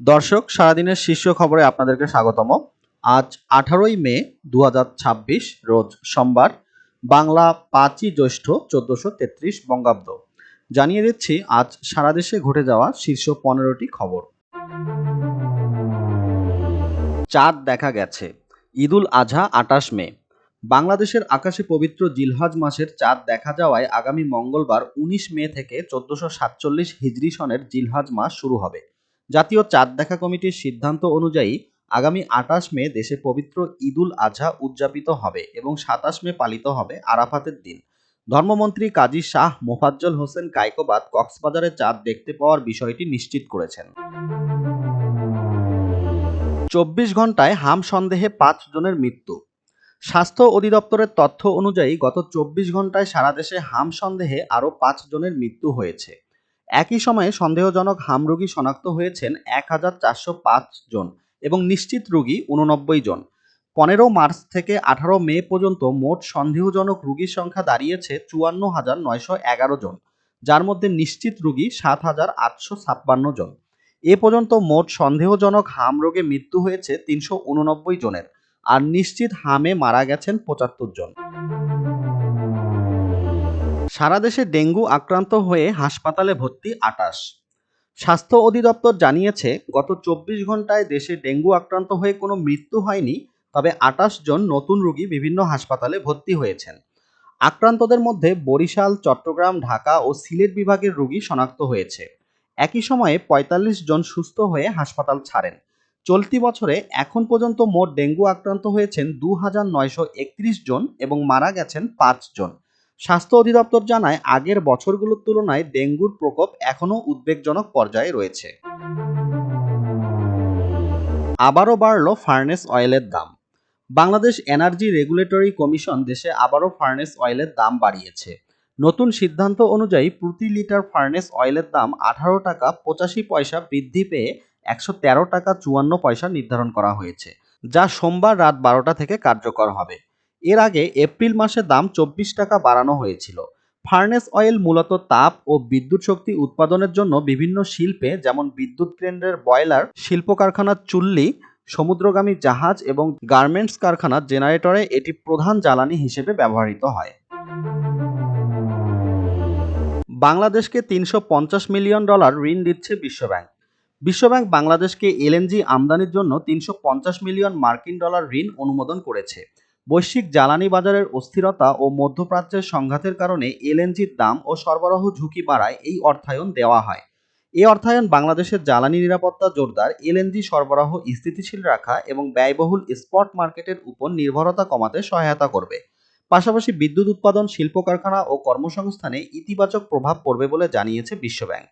দর্শক, সারাদিনের শীর্ষ খবরে আপনাদেরকে স্বাগতম। আজ 18ই মে 2026, রোজ সোমবার, বাংলা 5ই জ্যৈষ্ঠ 1433 বঙ্গাব্দ। জানিয়ে দিচ্ছি আজ সারা দেশে ঘটে যাওয়া শীর্ষ 15টি খবর। চাঁদ দেখা গেছে। ঈদুল আজহা 28 মে। বাংলাদেশের আকাশে পবিত্র জিলহজ মাসের চাঁদ দেখা যাওয়ায় আগামী মঙ্গলবার 19 মে থেকে 1447 হিজরি সনের জিলহজ মাস শুরু হবে। জাতীয় চাঁদ দেখা কমিটির সিদ্ধান্ত অনুযায়ী আগামী 28 মে দেশে পবিত্র ঈদুল আজহা উদযাপিত হবে এবং 27 মে পালিত হবে আরাফাতের দিন। ধর্মমন্ত্রী কাজী শাহ মোফাজ্জল হোসেন কায়কোবাদ কক্সবাজারে চাঁদ দেখতে পাওয়ার বিষয়টি নিশ্চিত করেছেন। 24 ঘন্টায় হাম সন্দেহে 5 জনের মৃত্যু। স্বাস্থ্য অধিদপ্তরের তথ্য অনুযায়ী গত 24 ঘন্টায় সারা দেশে হাম সন্দেহে আরও 5 জনের মৃত্যু হয়েছে। একই সময়ে সন্দেহজনক হাম রোগী শনাক্ত হয়েছেন 1405 জন এবং নিশ্চিত রোগী 89 জন। 15 মার্চ থেকে 18 মে পর্যন্ত মোট সন্দেহজনক রোগীর সংখ্যা দাঁড়িয়েছে 54,911 জন, যার মধ্যে নিশ্চিত রোগী 7,856 জন। এ পর্যন্ত মোট সন্দেহজনক হাম রোগে মৃত্যু হয়েছে 389 জনের, আর নিশ্চিত হামে মারা গেছেন 75 জন। সারা দেশে ডেঙ্গু আক্রান্ত হয়ে হাসপাতালে ভর্তি 28। স্বাস্থ্য অধিদপ্তর জানিয়েছে গত 24 ঘন্টায় দেশে ডেঙ্গু আক্রান্ত হয়ে কোনো মৃত্যু হয়নি, তবে 28 জন নতুন রোগী বিভিন্ন হাসপাতালে ভর্তি হয়েছেন। আক্রান্তদের মধ্যে বরিশাল, চট্টগ্রাম, ঢাকা ও সিলেট বিভাগের রোগী শনাক্ত হয়েছে। একই সময়ে 45 জন সুস্থ হয়ে হাসপাতাল ছাড়েন। চলতি বছরে এখন পর্যন্ত মোট ডেঙ্গু আক্রান্ত হয়েছেন 2,931 জন এবং মারা গেছেন 5 জন। স্বাস্থ্য অধিদপ্তর জানায় আগের বছরগুলোর তুলনায় ডেঙ্গুর প্রকোপ এখনও উদ্বেগজনক পর্যায়ে রয়েছে। আবারও বাড়ল ফার্নেস অয়েলের দাম। বাংলাদেশ এনার্জি রেগুলেটরি কমিশন দেশে আবারও ফার্নেস অয়েলের দাম বাড়িয়েছে। নতুন সিদ্ধান্ত অনুযায়ী প্রতি লিটার ফার্নেস অয়েলের দাম 18 টাকা 85 পয়সা বৃদ্ধি পেয়ে 113 টাকা 54 পয়সা নির্ধারণ করা হয়েছে, যা সোমবার রাত 12টা থেকে কার্যকর হবে। এর আগে এপ্রিল মাসে দাম 24 টাকা বাড়ানো হয়েছিল। ফার্নেস অয়েল মূলত তাপ ও বিদ্যুৎ শক্তি উৎপাদনের জন্য বিভিন্ন শিল্পে, যেমন বিদ্যুৎ কেন্দ্রের বয়লার, শিল্প কারখানার চুল্লি, সমুদ্রগামী জাহাজ এবং গার্মেন্টস কারখানার জেনারেটরে এটি প্রধান জ্বালানি হিসেবে ব্যবহৃত হয়। বাংলাদেশকে $350 মিলিয়ন ঋণ দিচ্ছে বিশ্বব্যাংক। বিশ্বব্যাংক বাংলাদেশকে এলএনজি আমদানির জন্য $350 মিলিয়ন ঋণ অনুমোদন করেছে। বৈশ্বিক জ্বালানি বাজারের অস্থিরতা ও মধ্যপ্রাচ্যের সংঘাতের কারণে এলএনজির দাম ও সরবরাহ ঝুঁকি বাড়ায় এই অর্থায়ন দেওয়া হয়। এই অর্থায়ন বাংলাদেশের জ্বালানি নিরাপত্তা জোরদার, এলএনজি সরবরাহ স্থিতিশীল রাখা এবং ব্যয়বহুল স্পট মার্কেটের উপর নির্ভরতা কমাতে সহায়তা করবে। পাশাপাশি বিদ্যুৎ উৎপাদন, শিল্প কারখানা ও কর্মসংস্থানে ইতিবাচক প্রভাব পড়বে বলে জানিয়েছে বিশ্বব্যাংক।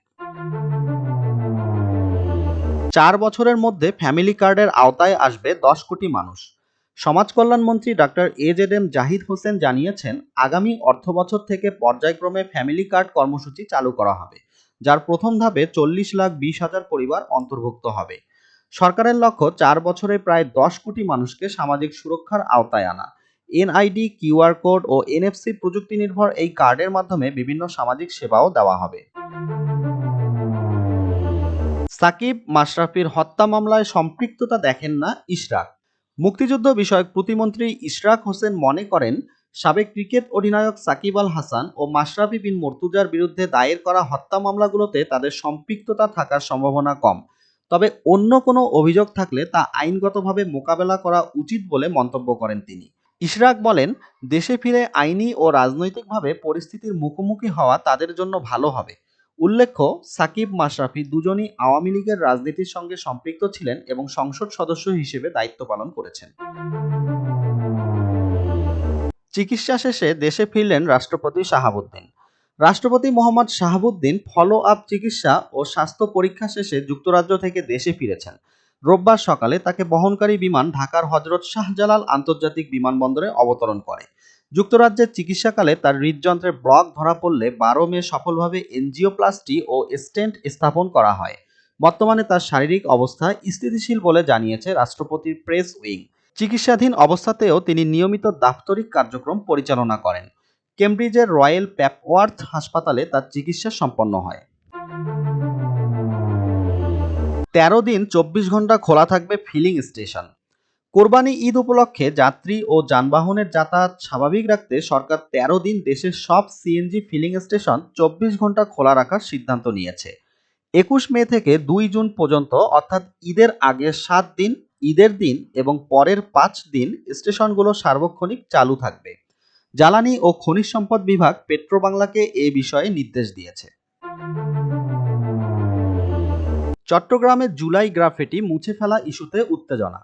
4 বছরের মধ্যে ফ্যামিলি কার্ডের আওতায় আসবে 10 কোটি মানুষ। সমাজ কল্যাণমন্ত্রী ডাক্তার এজেডএম জাহিদ হোসেন জানিয়েছেন আগামী অর্থবছর থেকে পর্যায়ক্রমে ফ্যামিলি কার্ড কর্মসূচি চালু করা হবে, যার প্রথম ধাপে 40,20,000 পরিবার অন্তর্ভুক্ত হবে। সরকারের লক্ষ্য 4 বছরে প্রায় 10 কোটি মানুষকে সামাজিক সুরক্ষার আওতায় আনা। এনআইডি, কিউআর কোড ও এনএফসি প্রযুক্তি নির্ভর এই কার্ডের মাধ্যমে বিভিন্ন সামাজিক সেবাও দেওয়া হবে। সাকিব মাশরাফির হত্যা মামলায় সম্পৃক্ততা দেখেন না ইশরাক। মুক্তিযুদ্ধ বিষয়ক প্রতিমন্ত্রী ইশরাক হোসেন মনে করেন সাবেক ক্রিকেট অধিনায়ক সাকিব আল হাসান ও মাশরাফি বিন মুর্তজার বিরুদ্ধে দায়ের করা হত্যা মামলাগুলোতে তাদের সম্পৃক্ততা থাকার সম্ভাবনা কম, তবে অন্য কোনো অভিযোগ থাকলে তা আইনগতভাবে মোকাবেলা করা উচিত বলে মন্তব্য করেন তিনি। ইশরাক বলেন, দেশে ফিরে আইনি ও রাজনৈতিকভাবে পরিস্থিতির মুখোমুখি হওয়া তাদের জন্য ভালো হবে। উল্লেখ্য, সাকিব মাশরাফি দুজনই আওয়ামী লীগের রাজনীতির সঙ্গে সম্পৃক্ত ছিলেন এবং সংসদ সদস্য হিসেবে দায়িত্ব পালন করেছেন। চিকিৎসা শেষে দেশে ফিরলেন রাষ্ট্রপতি শাহাবুদ্দিন। রাষ্ট্রপতি মোহাম্মদ শাহাবুদ্দিন ফলো আপ চিকিৎসা ও স্বাস্থ্য পরীক্ষা শেষে যুক্তরাজ্য থেকে দেশে ফিরেছেন। রোববার সকালে তাকে বহনকারী বিমান ঢাকার হজরত শাহজালাল আন্তর্জাতিক বিমানবন্দরে অবতরণ করে। যুক্তরাজ্যের চিকিৎসাকালে তার হৃদযন্ত্রের ব্লক ধরা পড়লে 12 মে সফলভাবে এনজিওপ্লাস্টি ও স্টেন্ট স্থাপন করা হয়। বর্তমানে তার শারীরিক অবস্থা স্থিতিশীল বলে জানিয়েছে রাষ্ট্রপতির প্রেস উইং। চিকিৎসাধীন অবস্থাতেও তিনি নিয়মিত দাপ্তরিক কার্যক্রম পরিচালনা করেন। কেমব্রিজের রয়্যাল পেপওয়ার্থ হাসপাতালে তার চিকিৎসা সম্পন্ন হয়। 13 দিন 24 ঘন্টা খোলা থাকবে ফিলিং স্টেশন। কোরবানি ঈদ উপলক্ষে যাত্রী ও যানবাহনের যাতায়াত স্বাভাবিক রাখতে সরকার 13 দিন দেশের সব সিএনজি ফিলিং স্টেশন 24 ঘন্টা খোলা রাখার সিদ্ধান্ত নিয়েছে। 21 মে থেকে 2 জুন পর্যন্ত অর্থাৎ ঈদের আগের 7 দিন, ঈদের দিন এবং পরের 5 দিন স্টেশনগুলো সার্বক্ষণিক চালু থাকবে। জ্বালানি ও খনিজ সম্পদ বিভাগ পেট্রোবাংলাকে এ বিষয়ে নির্দেশ দিয়েছে। চট্টগ্রামে জুলাই গ্রাফিটি মুছে ফেলা ইস্যুতে উত্তেজনা।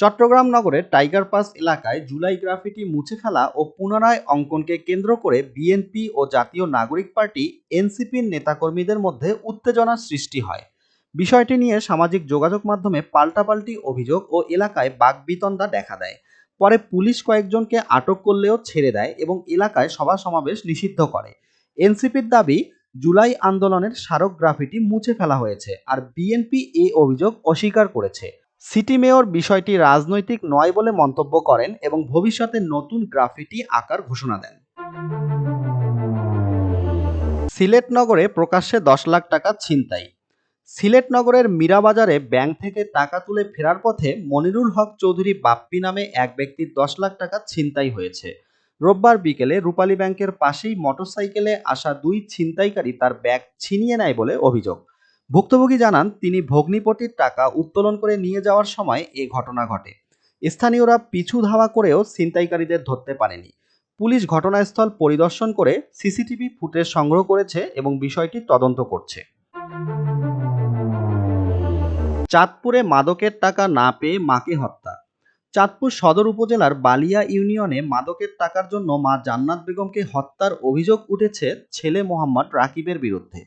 চট্টগ্রাম নগরের টাইগার পাস এলাকায় জুলাই গ্রাফিটি মুছে ফেলা ও পুনরায় অঙ্কনকে কেন্দ্র করে বিএনপি ও জাতীয় নাগরিক পার্টি এনসিপির নেতাকর্মীদের মধ্যে উত্তেজনার সৃষ্টি হয়। বিষয়টি নিয়ে সামাজিক যোগাযোগ মাধ্যমে পাল্টাপাল্টি অভিযোগ ও এলাকায় বাকবিতণ্ডা দেখা দেয়। পরে পুলিশ কয়েকজনকে আটক করলেও ছেড়ে দেয় এবং এলাকায় সভা সমাবেশ নিষিদ্ধ করে। এনসিপির দাবি, জুলাই আন্দোলনের স্মারক গ্রাফিটি মুছে ফেলা হয়েছে, আর বিএনপি এই অভিযোগ অস্বীকার করেছে। সিটি মেয়র বিষয়টি রাজনৈতিক নয় বলে মন্তব্য করেন এবং ভবিষ্যতে নতুন গ্রাফিটি আঁকার ঘোষণা দেন। সিলেট নগরে প্রকাশ্যে 10 লাখ টাকা ছিনতাই। সিলেট নগরের মীরাবাজারে ব্যাংক থেকে টাকা তুলে ফেরার পথে মনিরুল হক চৌধুরী বাপ্পি নামে এক ব্যক্তির 10 লাখ টাকা ছিনতাই হয়েছে। রোববার বিকেলে রূপালী ব্যাংকের পাশেই মোটরসাইকেলে আসা 2 ছিনতাইকারী তার ব্যাগ ছিনিয়ে নেয় বলে অভিযোগ। ভুক্তভোগী জানান, তিনি ভগ্নিপতির টাকা উত্তোলন করে নিয়ে যাওয়ার সময় এ ঘটনা ঘটে। স্থানীয়রা পিছু ধাওয়া করেও ছিনতাইকারীদের ধরতে পারেনি। পুলিশ ঘটনাস্থল পরিদর্শন করে সিসিটিভি ফুটেজ সংগ্রহ করেছে এবং বিষয়টি তদন্ত করছে। চাঁদপুরে মাদকের টাকা না পেয়ে মাকে হত্যা। চাঁদপুর সদর উপজেলার বালিয়া ইউনিয়নে মাদকের টাকার জন্য মা জান্নাত বেগমকে হত্যার অভিযোগ উঠেছে ছেলে মোহাম্মদ রাকিবের বিরুদ্ধে।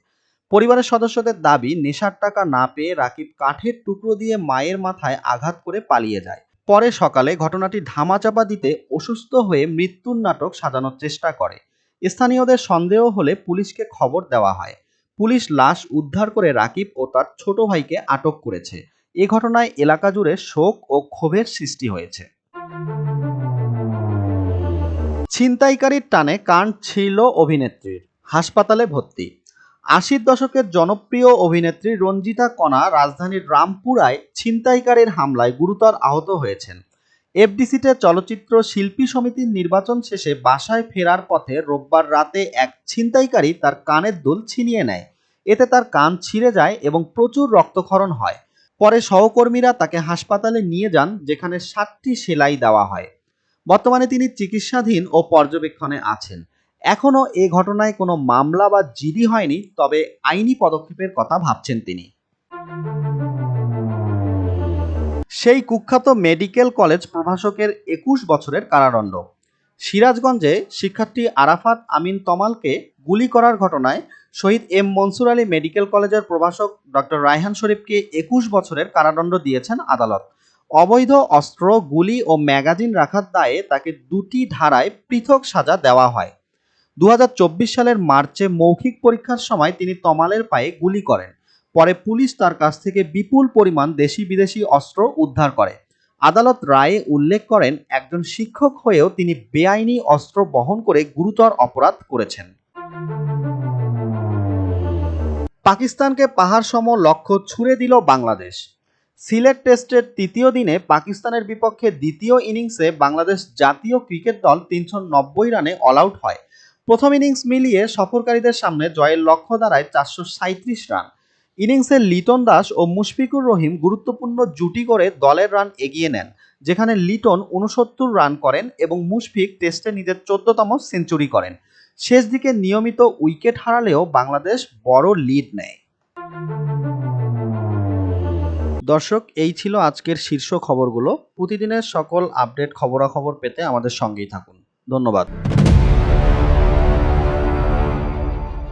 পরিবারের সদস্যদের দাবি, নেশার টাকা না পেয়ে রাকিব কাঠের টুকরো দিয়ে মায়ের মাথায় আঘাত করে পালিয়ে যায়। পরে সকালে ঘটনাটি ধামাচাপা দিতে অসুস্থ হয়ে মৃত্যুর নাটক সাজানোর চেষ্টা করে। স্থানীয়দের সন্দেহ হলে পুলিশকে খবর দেওয়া হয়। পুলিশ লাশ উদ্ধার করে রাকিব ও তার ছোট ভাইকে আটক করেছে। এ ঘটনায় এলাকা জুড়ে শোক ও ক্ষোভের সৃষ্টি হয়েছে। ছিনতাইকারীর টানে কান ছিঁড়ল অভিনেত্রীর, হাসপাতালে ভর্তি। 80-র দশকের জনপ্রিয় অভিনেত্রী রঞ্জিতা কণা রাজধানীর রামপুরায় ছিনতাইকারীর হামলায় গুরুতর আহত হয়েছেন। এফডিসিতে চলচ্চিত্র শিল্পী সমিতির নির্বাচন শেষে বাসায় ফেরার পথে রোববার রাতে এক ছিনতাইকারী তার কানের দুল ছিনিয়ে নেয়। এতে তার কান ছিঁড়ে যায় এবং প্রচুর রক্তক্ষরণ হয়। পরে সহকর্মীরা তাকে হাসপাতালে নিয়ে যান, যেখানে 7টি সেলাই দেওয়া হয়। বর্তমানে তিনি চিকিৎসাধীন ও পর্যবেক্ষণে আছেন। এখনও এ ঘটনায় কোনো মামলা বা জিডি হয়নি, তবে আইনি পদক্ষেপের কথা ভাবছেন তিনি। সেই কুখ্যাত মেডিকেল কলেজ প্রভাষকের 21 বছরের কারাদণ্ড। সিরাজগঞ্জে শিক্ষার্থী আরাফাত আমিন তমালকে গুলি করার ঘটনায় শহীদ এম মনসুর আলী মেডিকেল কলেজের প্রভাষক ডক্টর রায়হান শরীফকে 21 বছরের কারাদণ্ড দিয়েছেন আদালত। অবৈধ অস্ত্র, গুলি ও ম্যাগাজিন রাখার দায়ে তাকে 2টি ধারায় পৃথক সাজা দেওয়া হয়। 2024 সালের মার্চে মৌখিক পরীক্ষার সময় তিনি তমালের পায়ে গুলি করেন। পরে পুলিশ তার কাছ থেকে বিপুল পরিমাণ দেশি বিদেশি অস্ত্র উদ্ধার করে। আদালত রায়ে উল্লেখ করেন, একজন শিক্ষক হয়েও তিনি বেআইনি অস্ত্র বহন করে গুরুতর অপরাধ করেছেন। পাকিস্তানকে পাহাড়সম লক্ষ্য ছুড়ে দিল বাংলাদেশ। সিলেট টেস্টের 3য় দিনে পাকিস্তানের বিপক্ষে দ্বিতীয় ইনিংসে বাংলাদেশ জাতীয় ক্রিকেট দল 390 রানে অল আউট হয়। প্রথম ইনিংস মিলিয়ে সফরকারীদের সামনে জয়ের লক্ষ্য দাঁড়ায় 437 রান। ইনিংসে লিটন দাস ও মুশফিকুর রহিম গুরুত্বপূর্ণ জুটি করে দলের রান এগিয়ে নেন, যেখানে লিটন 69 রান করেন এবং মুশফিক টেস্টে নিজের 14তম সেঞ্চুরি করেন। শেষ দিকে নিয়মিত উইকেট হারালেও বাংলাদেশ বড় লিড নেয়। দর্শক, এই ছিল আজকের শীর্ষ খবরগুলো। প্রতিদিনের সকল আপডেট খবরাখবর পেতে আমাদের সঙ্গেই থাকুন। ধন্যবাদ।